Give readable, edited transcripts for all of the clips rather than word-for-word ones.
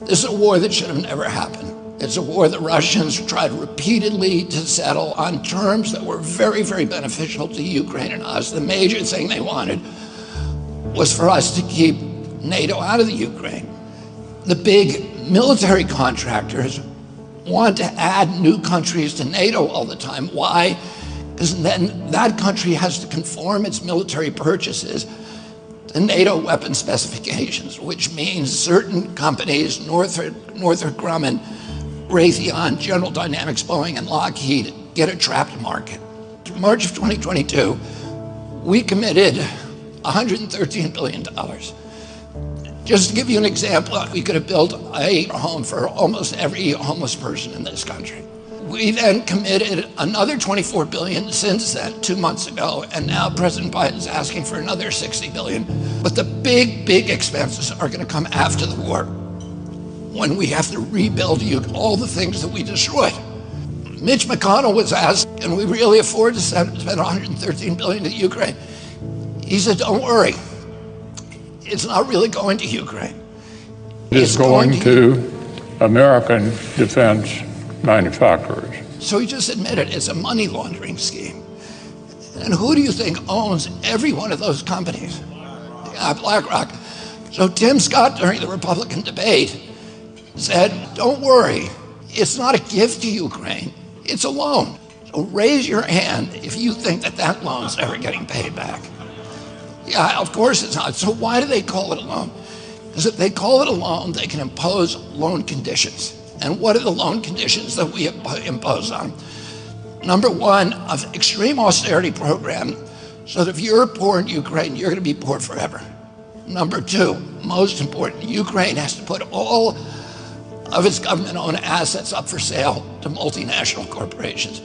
This is a war that should have never happened. It's a war the Russians tried repeatedly to settle on terms that were very, very beneficial to Ukraine and us. The major thing they wanted was for us to keep NATO out of the Ukraine. The big military contractors want to add new countries to NATO all the time. Why? Because then that country has to conform its military purchases to NATO weapon specifications, which means certain companies, Northrop Grumman, Raytheon, General Dynamics, Boeing, and Lockheed, get a trapped market. In March of 2022, we committed $113 billion. Just to give you an example, we could have built a home for almost every homeless person in this country. We then committed another $24 billion since then, 2 months ago, and now President Biden is asking for another $60 billion. But the big expenses are going to come after the war, when we have to rebuild all the things that we destroyed. Mitch McConnell was asked, can we really afford to spend $113 billion to Ukraine? He said, don't worry. It's not really going to Ukraine. It's going to American defense manufacturers. So he just admitted it's a money laundering scheme. And who do you think owns every one of those companies? BlackRock. So Tim Scott, during the Republican debate, said, don't worry, it's not a gift to Ukraine, it's a loan. So raise your hand if you think that that loan's ever getting paid back. Yeah, of course it's not. So why do they call it a loan? Because if they call it a loan, they can impose loan conditions. And what are the loan conditions that we impose on? Number one, an extreme austerity program, so that if you're poor in Ukraine, you're going to be poor forever. Number two, most important, Ukraine has to put all of its government-owned assets up for sale to multinational corporations,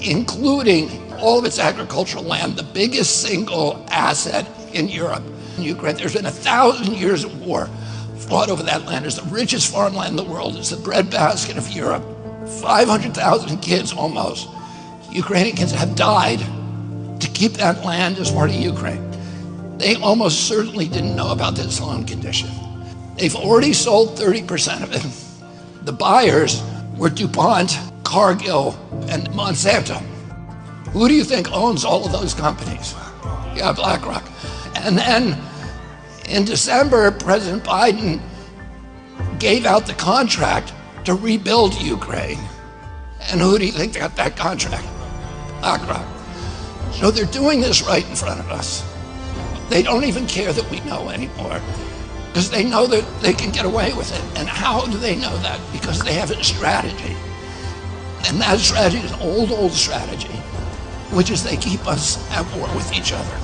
including all of its agricultural land, the biggest single asset in Europe. In Ukraine, there's been 1,000 years of war fought over that land. It's the richest farmland in the world. It's the breadbasket of Europe. 500,000 kids almost, Ukrainian kids, have died to keep that land as part of Ukraine. They almost certainly didn't know about this loan condition. They've already sold 30% of it. The buyers were DuPont, Cargill, and Monsanto. Who do you think owns all of those companies? Yeah, BlackRock. And then in December, President Biden gave out the contract to rebuild Ukraine. And who do you think got that contract? BlackRock. So they're doing this right in front of us. They don't even care that we know anymore, because they know that they can get away with it. And how do they know that? Because they have a strategy. And that strategy is an old strategy, which is they keep us at war with each other.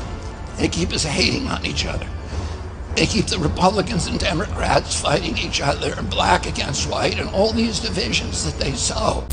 They keep us hating on each other. They keep the Republicans and Democrats fighting each other, and black against white, and all these divisions that they sow.